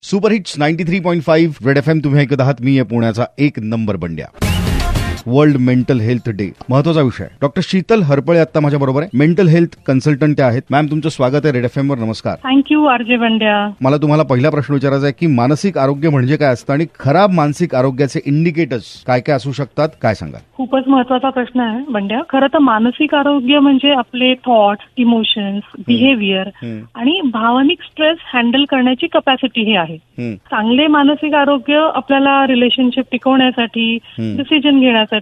Super hits 93.5 red FM तुम्ही ऐकत आहात. मी आहे पुण्याचा एक नंबर बंड्या. वर्ल्ड मेंटल हेल्थ डे महत्वाचा विषय. डॉक्टर शीतल हरपळे आता माझ्या बरोबर आहे. मेंटल हेल्थ कन्सल्टंट आहेत. मॅम तुमचं स्वागत आहे रेड एफएम वर. नमस्कार. थँक्यू आरजे बंड्या. मला तुम्हाला पहिला प्रश्न विचारायचा आहे की मानसिक आरोग्य म्हणजे काय असतं आणि खराब मानसिक आरोग्याचे इंडिकेटर्स काय काय असू शकतात, काय सांगा? खूपच महत्वाचा प्रश्न आहे बंड्या. खरं तर मानसिक आरोग्य म्हणजे आपले थॉट्स, इमोशन्स, बिहेवियर आणि भावनिक स्ट्रेस हँडल करण्याची कपॅसिटी हे आहे. चांगले मानसिक आरोग्य आपल्याला रिलेशनशिप टिकवण्यासाठी, डिसिजन घेण्यासाठी,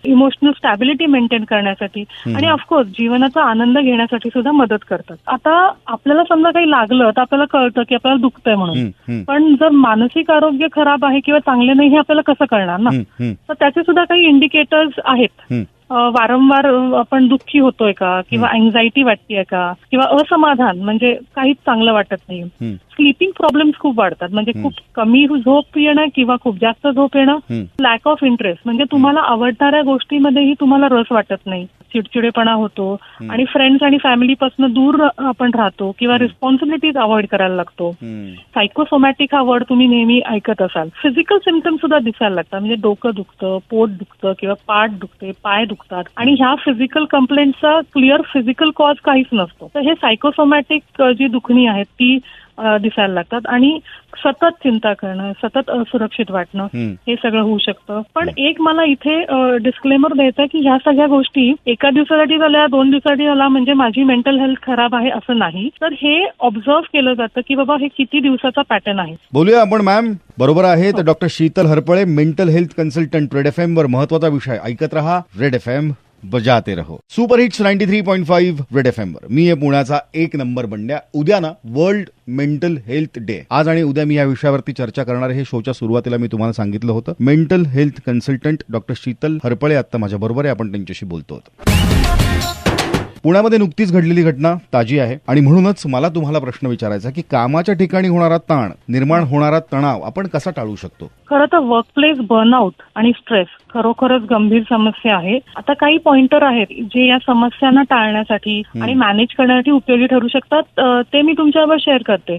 इमोशनल स्टॅबिलिटी मेंटेन करण्यासाठी आणि ऑफकोर्स जीवनाचा आनंद घेण्यासाठी सुद्धा मदत करतात. आता आपल्याला समजा काही लागलं तर आपल्याला कळतं की आपल्याला दुखतंय म्हणून, पण जर मानसिक आरोग्य खराब आहे किंवा चांगले नाही हे आपल्याला कसं कळणार ना. तर त्याचे सुद्धा काही इंडिकेटर्स आहेत. वारंवार आपण दुःखी होतोय का, किंवा अँझायटी वाटतेय का, किंवा असमाधान म्हणजे काहीच चांगलं वाटत नाही. स्लीपिंग प्रॉब्लेम्स खूप वाढतात, म्हणजे खूप कमी झोप येणं किंवा खूप जास्त झोप येणं. लॅक ऑफ इंटरेस्ट म्हणजे तुम्हाला आवडणाऱ्या गोष्टीमध्येही तुम्हाला रस वाटत नाही, चिडचिडेपणा होतो आणि फ्रेंड्स आणि फॅमिलीपासून दूर आपण राहतो किंवा रिस्पॉन्सिबिलिटीज अवॉइड करायला लागतो. सायकोसोमॅटिक हा वर्ड तुम्ही नेहमी ऐकत असाल. फिजिकल सिम्पटम्स सुद्धा दिसायला लागतात, म्हणजे डोकं दुखतं, पोट दुखतं किंवा पाठ दुखते, पाय दुखतात. आणि ह्या फिजिकल कंप्लेंटचा क्लिअर फिजिकल कॉज काहीच नसतो. तर हे सायकोसोमॅटिक जी दुखणी आहेत ती दिसायला लागतात. आणि सतत चिंता करणं, सतत असुरक्षित वाटणं, हे सगळं होऊ शकतं. पण एक मला इथे डिस्क्लेमर द्यायचं की ह्या सगळ्या गोष्टी एका दिवसासाठी झाल्या, 2 दिवसासाठी झाला म्हणजे माझी मेंटल हेल्थ खराब आहे असं नाही. तर हे ऑब्झर्व केलं जातं की बाबा हे किती दिवसाचा पॅटर्न आहे. बोलूया आपण मॅम. बरोबर आहे. तर doctor Sheetal Harpale, mental health consultant, red FM वर. महत्वाचा विषय. ऐकत रहा रेड एफएम, बजाते रहो. सुपर हिट्स 93.5 रेड एफएम वर. मी आहे पुण्याचा एक नंबर बंड्या. उद्या ना वर्ल्ड मेंटल हेल्थ डे. आज आणि उद्या मी या विषयावरती चर्चा करणार आहे. हे शोच्या सुरुवातीला मी तुम्हाला सांगितलं होतं. Mental health consultant doctor Sheetal Harpale आता माझ्या बरोबर आहे. आपण त्यांच्याशी बोलतो. पुण्यामध्ये नुकतीच घडलेली घटना ताजी आहे आणि म्हणूनच मला तुम्हाला प्रश्न विचारायचा की कामाच्या ठिकाणी होणारा ताण, निर्माण होणारा तणाव आपण कसा टाळू शकतो? खरं तर वर्कप्लेस बर्नआउट आणि स्ट्रेस खरोखरच गंभीर समस्या आहे. आता काही पॉइंटर आहेत जे या समस्यांना टाळण्यासाठी आणि मॅनेज करण्यासाठी उपयोगी ठरू शकतात. ते मी तुमच्याबरोबर शेअर करते.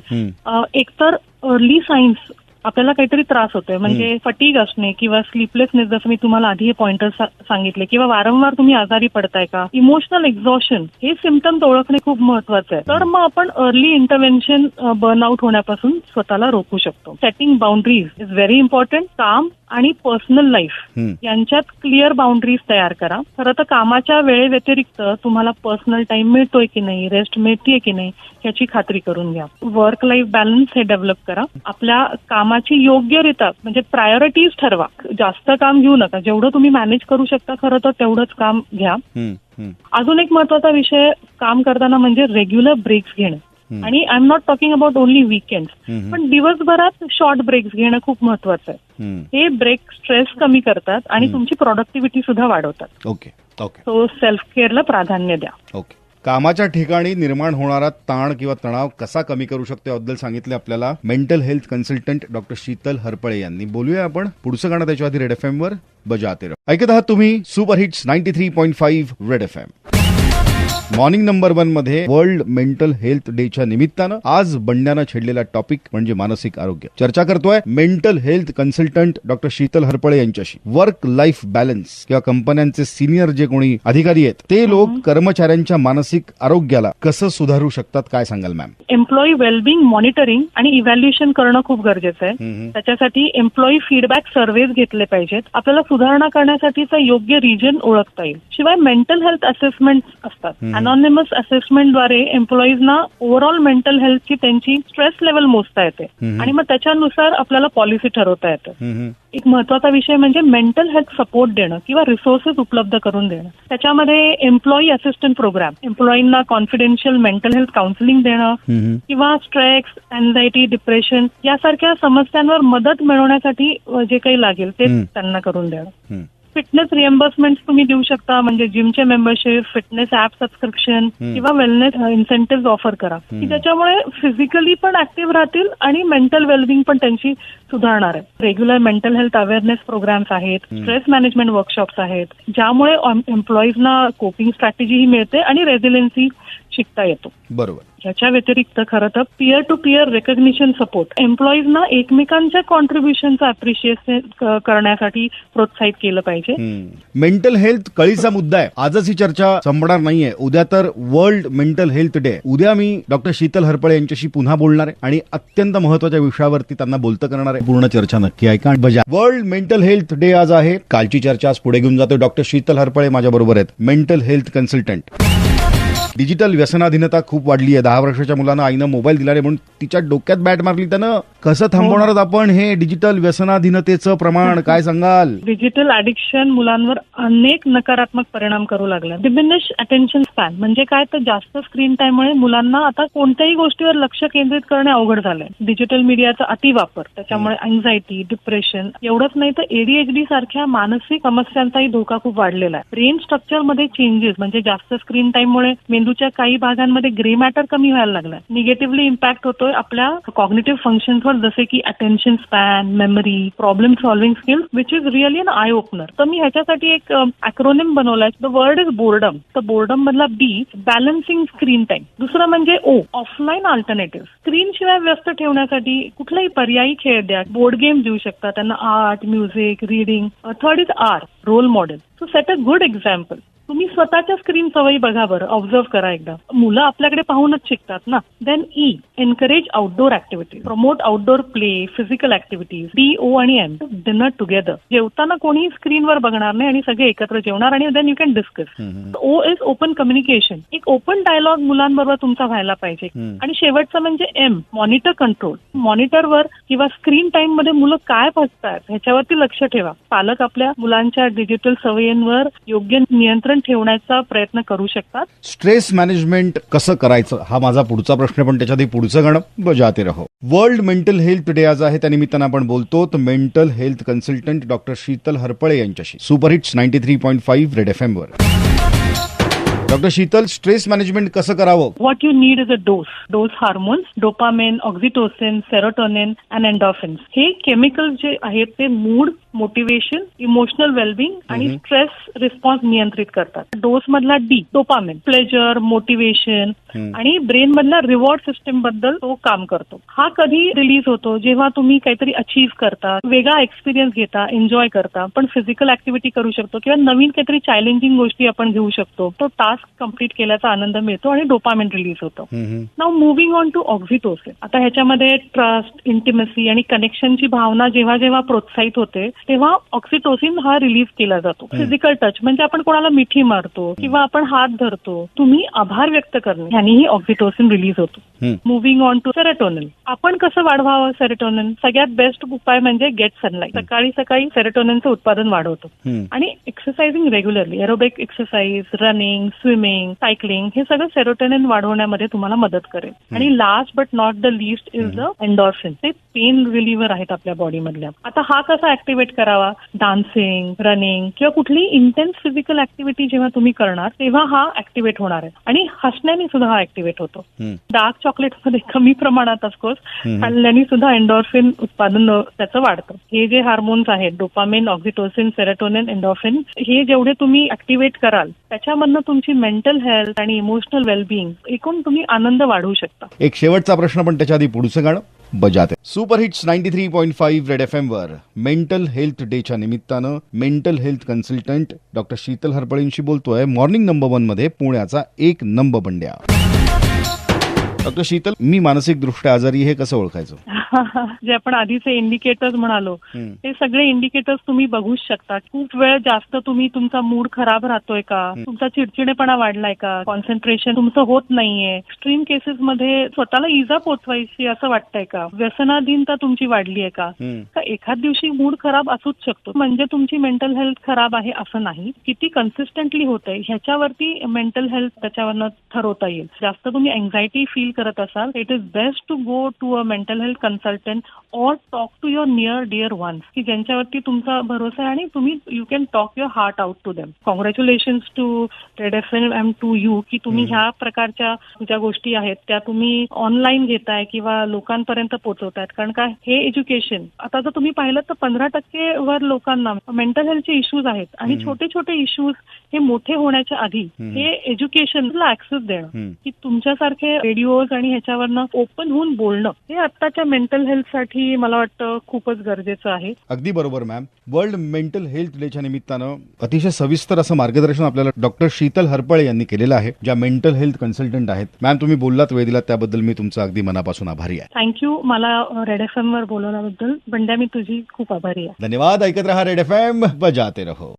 एकतर अर्ली साईन्स, आपल्याला काहीतरी त्रास होतोय म्हणजे फटीग असणे किंवा स्लीपलेसनेस, जसं मी तुम्हाला आधी हे पॉइंटर सांगितले, किंवा वारंवार तुम्ही आजारी पडताय का, इमोशनल एक्झॉशन, हे सिम्पटम्स ओळखणे खूप महत्वाचं आहे. तर मग आपण अर्ली इंटरव्हेन्शन बर्नआउट होण्यापासून स्वतःला रोखू शकतो. Setting boundaries is very important. काम आणि पर्सनल लाईफ यांच्यात क्लिअर बाउंड्रीज तयार करा. खरं तर कामाच्या वेळेव्यतिरिक्त तुम्हाला पर्सनल टाइम मिळतोय की नाही, रेस्ट मिळतेय की नाही, याची खात्री करून घ्या. वर्क लाईफ बॅलन्स हे डेव्हलप करा. आपल्या कामाची योग्यरित्या म्हणजे प्रायोरिटीज ठरवा. जास्त काम घेऊ नका. जेवढं तुम्ही मॅनेज करू शकता खरं तर तेवढंच काम घ्या. अजून एक महत्वाचा विषय काम करताना म्हणजे रेग्युलर ब्रेक्स घेणं. आणि I am not talking about only weekend, पण दिवसभरात शॉर्ट ब्रेक्स घेणं खूप महत्वाचं आहे. हे ब्रेक स्ट्रेस कमी करतात आणि तुमची प्रोडक्टिव्हिटी सुद्धा वाढवतात. ओके. सो सेल्फ केअरला प्राधान्य द्या. ओके. कामाच्या ठिकाणी निर्माण होणारा ताण किंवा तणाव कसा कमी करू शकतो याबद्दल सांगितले आपल्याला mental health consultant doctor Sheetal Harpale यांनी. बोलूया आपण पुढचं गाणं त्याच्या आधी रेड एफएम वर. बजाते रहो. ऐकत आहात तुम्ही super hits 93.5 red FM. Morning number 1 मध्ये वर्ल्ड मेंटल हेल्थ डेच्या निमित्तानं आज बंड्यानं छेडलेला टॉपिक म्हणजे मानसिक आरोग्य. चर्चा करतोय mental health consultant doctor Sheetal Harpale यांच्याशी. वर्क लाईफ बॅलन्स किंवा कंपन्यांचे सिनियर जे कोणी अधिकारी आहेत ते लोक कर्मचाऱ्यांच्या मानसिक आरोग्याला कसं सुधारू शकतात, काय सांगाल मॅम? एम्प्लॉई वेलबिंग मॉनिटरिंग आणि इव्हॅल्युएशन करणं खूप गरजेचं आहे. त्याच्यासाठी एम्प्लॉई फीडबॅक सर्व्हेज घेतले पाहिजेत. आपल्याला सुधारणा करण्यासाठीचा योग्य रिजन ओळखता येईल. शिवाय मेंटल हेल्थ असेसमेंट असतात. अनॉनिमस असेसमेंटद्वारे एम्प्लॉईजना ओव्हरऑल मेंटल हेल्थची त्यांची स्ट्रेस लेवल मोजता येते आणि मग त्याच्यानुसार आपल्याला पॉलिसी ठरवता येतं. एक महत्वाचा विषय म्हणजे मेंटल हेल्थ सपोर्ट देणं किंवा रिसोर्सेस उपलब्ध करून देणं. त्याच्यामध्ये एम्प्लॉई असिस्टंट प्रोग्राम, एम्प्लॉईंना कॉन्फिडेन्शियल मेंटल हेल्थ काउन्सिलिंग देणं किंवा स्ट्रेस, अँझायटी, डिप्रेशन यासारख्या समस्यांवर मदत मिळवण्यासाठी जे काही लागेल ते त्यांना करून देणं. फिटनेस रिएम्बर्समेंट तुम्ही देऊ शकता, म्हणजे जिमचे मेंबरशिप, फिटनेस ऍप सबस्क्रिप्शन किंवा वेलनेस इन्सेंटिव्ह ऑफर करा की ज्याच्यामुळे फिजिकली पण ऍक्टिव्ह राहतील आणि मेंटल वेलबिंग पण त्यांची सुधारणार आहे. Regular mental health awareness programs आहेत, स्ट्रेस मॅनेजमेंट वर्कशॉप्स आहेत, ज्यामुळे एम्प्लॉईजना कोपिंग स्ट्रॅटेजी ही मिळते आणि रेझिलियन्सी शिकता येतो. बरोबर. याच्या व्यतिरिक्त खरं तर peer to peer recognition support एम्प्लॉईजना एकमेकांच्या कॉन्ट्रीब्युशनचं अप्रिशिएशन करण्यासाठी प्रोत्साहित केलं पाहिजे. मेंटल हेल्थ कळीचा मुद्दा आहे. आजच ही चर्चा संपणार नाहीये. उद्या तर वर्ल्ड मेंटल हेल्थ डे. उद्या मी डॉक्टर शीतल हरपळे यांच्याशी पुन्हा बोलणार आहे आणि अत्यंत महत्वाच्या विषयावरती त्यांना बोलतं करणार आहे. पूर्ण चर्चा नक्की ऐका. बजा वर्ल्ड मेंटल हेल्थ डे आज आहे. कालची चर्चा आज पुढे घेऊन जातो. डॉक्टर शीतल हरपळे माझ्या बरोबर आहेत, मेंटल हेल्थ कन्सल्टंट. डिजिटल व्यसनाधीनता खूप वाढली आहे. 10 वर्षाच्या मुलांना आईनं मोबाईल दिला रे म्हणून तिच्या डोक्यात बॅट मारली. त्यानं कसं थांबवणार आहोत आपण हे डिजिटल व्यसनाधीनतेचं प्रमाण? काय सांगाल? डिजिटल ऍडिक्शन मुलांवर अनेक नकारात्मक परिणाम करू लागला. डिमिनिश अटेन्शन स्पॅन म्हणजे काय तर जास्त स्क्रीन टाइममुळे मुलांना आता कोणत्याही गोष्टीवर लक्ष केंद्रित करणे अवघड झालंय. डिजिटल मीडियाचा अतिवापर त्याच्यामुळे अँझायटी, डिप्रेशन एवढंच नाही तर ADHD सारख्या मानसिक समस्यांचाही धोका खूप वाढलेला आहे. ब्रेन स्ट्रक्चरमध्ये चेंजेस म्हणजे जास्त स्क्रीन टाइममुळे मेंदूच्या काही भागांमध्ये ग्रे मॅटर कमी व्हायला लागलाय. निगेटिव्हली इम्पॅक्ट होतोय आपल्या कॉग्निटिव्ह फंक्शन्सवर जसे की attention span, memory, problem solving skills which is really an eye opener. तर मी ह्याच्यासाठी एक अॅक्रोनिम बनवलाय. The word is boredom. तर बोर्डम मधला B बॅलन्सिंग स्क्रीन टाइम. दुसरं म्हणजे O ऑफलाईन अल्टरनेटिव्ह. स्क्रीन शिवाय व्यस्त ठेवण्यासाठी कुठलाही पर्यायी खेळ द्या. बोर्ड गेम देऊ शकता त्यांना, art, music, reading. Third is R role model. So set a good example. तुम्ही स्वतःच्या स्क्रीन सवयी बघा बरं, ऑब्झर्व करा एकदा. मुलं आपल्याकडे पाहूनच शिकतात ना. Then E encourage outdoor activities. Promote outdoor play, physical activities. D O आणि M डिनर टुगेदर. जेवताना कोणीही स्क्रीनवर बघणार नाही आणि सगळे एकत्र जेवणार आणि then you can discuss. O is open communication. एक ओपन डायलॉग मुलांबरोबर तुमचा व्हायला पाहिजे. आणि शेवटचं म्हणजे M मॉनिटर कंट्रोल. मॉनिटरवर किंवा स्क्रीन टाइम मध्ये मुलं काय बघतात ह्याच्यावरती लक्ष ठेवा. पालक आपल्या मुलांच्या डिजिटल सवयींवर योग्य नियंत्रण ठेवण्याचा प्रयत्न करू शकतात. स्ट्रेस मॅनेजमेंट कसं करायचं हा माझा पुढचा प्रश्न, पण त्याच्यात पुढचं गाणं बजाते रहो. वर्ल्ड मेंटल हेल्थ डे आज आहे, त्यानिमित्तानं आपण बोलतो mental health consultant doctor Sheetal Harpale यांच्याशी. सुपरहिट्स 93.5 रेड FM वर. डॉक्टर शीतल, स्ट्रेस मॅनेजमेंट कसं करावं? What you need is a dose hormones, dopamine, oxytocin, serotonin and endorphins. हे केमिकल्स जे आहेत ते मूड, मोटिवेशन, इमोशनल वेलबिंग आणि स्ट्रेस रिस्पॉन्स नियंत्रित करतात. डोस मधला D डोपामिन प्लेजर, मोटिवेशन आणि ब्रेन मधल्या रिवॉर्ड सिस्टीम बद्दल तो काम करतो. हा कधी रिलीज होतो जेव्हा तुम्ही काहीतरी अचीव्ह करता, वेगळा एक्सपिरियन्स घेता, एन्जॉय करता. पण फिजिकल ऍक्टिव्हिटी करू शकतो किंवा नवीन काहीतरी चॅलेंजिंग गोष्टी आपण घेऊ शकतो. तो टास्क कम्प्लीट केल्याचा आनंद मिळतो आणि डोपामिन रिलीज होतो. Now moving on to oxytocin. आता ह्याच्यामध्ये ट्रस्ट, इंटिमेसी आणि कनेक्शनची भावना जेव्हा जेव्हा प्रोत्साहित होते तेव्हा ऑक्सिटोसिन हा रिलीज केला जातो. फिजिकल टच म्हणजे आपण कोणाला मिठी मारतो किंवा आपण हात धरतो, तुम्ही आभार व्यक्त करणे, ह्यानेही ऑक्सिटोसिन रिलीज होतो. Moving on to serotonin. आपण कसं वाढवावं सेरोटोनिन? सगळ्यात बेस्ट उपाय म्हणजे गेट सनलाईट. सकाळी सकाळी सेरोटोनिनचं उत्पादन वाढवतो. आणि exercising regularly, aerobic exercise, running, swimming, cycling हे सगळं सेरोटोनिन वाढवण्यामध्ये तुम्हाला मदत करेल. आणि last but not the list is the endorphin. ते पेन रिलीव्हर आहेत आपल्या बॉडी मधल्या. आता हा कसा ऍक्टिव्हेट करावा? डान्सिंग, रनिंग किंवा कुठली इंटेन्स फिजिकल ऍक्टिव्हिटी जेव्हा तुम्ही करणार तेव्हा हा ऍक्टिव्हेट होणार आहे. आणि हसण्याने सुद्धा हा ऍक्टिव्हेट होतो. डार्क चॉकलेटमध्ये कमी प्रमाणात ऑफकोर्स खाल्ल्याने सुद्धा एंडॉर्फिन उत्पादन त्याचं वाढतं. हे जे हार्मोन्स आहेत डोपामिन, ऑक्सिटोसिन, सेरोटोनिन, एंडॉर्फिन, हे जेवढे तुम्ही ऍक्टिव्हेट कराल त्याच्यामधनं तुमची मेंटल हेल्थ आणि इमोशनल वेलबिंग एकूण तुम्ही आनंद वाढवू शकता. एक शेवटचा प्रश्न, पण त्याच्या आधी पुढचं गाणं बजाते. सुपरहिट्स 93.5 रेड FM वर मेंटल हेल्थ डेच्या निमित्तानं mental health consultant doctor Sheetal हरपळेंशी बोलतोय. मॉर्निंग नंबर 1 मध्ये पुण्याचा एक नंबर बंड्या. डॉक्टर शीतल, मी मानसिक दृष्ट्या आजारी हे कसं ओळखायचं? जे आपण आधीचे इंडिकेटर्स म्हणालो ते सगळे इंडिकेटर्स तुम्ही बघूच शकता. खूप वेळ जास्त तुम्ही तुमचा मूड खराब राहतोय का, तुमचा चिडचिडेपणा वाढलाय का, कॉन्सन्ट्रेशन तुमचं होत नाहीये, एक्स्ट्रीम केसेस मध्ये स्वतःला इजा पोचवायची असं वाटतंय का, व्यसनाधीनता तुमची वाढली आहे का एखाद दिवशी मूड खराब असूच शकतो. म्हणजे तुमची मेंटल हेल्थ खराब आहे असं नाही. किती कन्सिस्टंटली होतंय ह्याच्यावरती मेंटल हेल्थ त्याच्यावरनं ठरवता येईल. जास्त तुम्ही अँझायटी फील करत असाल, it is best to go to a mental health consultant or talk to your near dear ones, की ज्यांच्यावरती तुमचा भरोसा आहे आणि तुम्ही you can talk your heart out to them. Congratulations to red FM to you, की तुम्ही ह्या प्रकारच्या ज्या गोष्टी आहेत त्या तुम्ही ऑनलाईन घेताय किंवा लोकांपर्यंत पोहोचवतायत. कारण का हे एज्युकेशन, आता जर तुम्ही पाहिलं तर 15% वर लोकांना मेंटल हेल्थचे इश्यूज आहेत आणि छोटे छोटे इश्यूज हे मोठे होण्याच्या आधी हे एज्युकेशनला ऍक्सेस देणं, की तुमच्यासारखे रेडिओज आणि ह्याच्यावरनं ओपन होऊन बोलणं, हे आत्ताच्या मेंटल हेल्थसाठी मला वाटतं खूपच गरजेचं आहे. अगदी बरोबर मॅम. वर्ल्ड मेंटल हेल्थ डेच्या निमित्तानं अतिशय सविस्तर असं मार्गदर्शन आपल्याला डॉक्टर शीतल हरपळे यांनी केलेलं आहे, ज्या मेंटल हेल्थ कन्सल्टंट आहेत. मॅम, तुम्ही बोललात, वेळ दिलात, त्याबद्दल मी तुमचा अगदी मनापासून आभारी आहे. थँक्यू. मला रेड FM वर बोलवल्याबद्दल बंड्या, मी तुझी खूप आभारी आहे. धन्यवाद. ऐकत रहा रेड FM, बजाते रहो.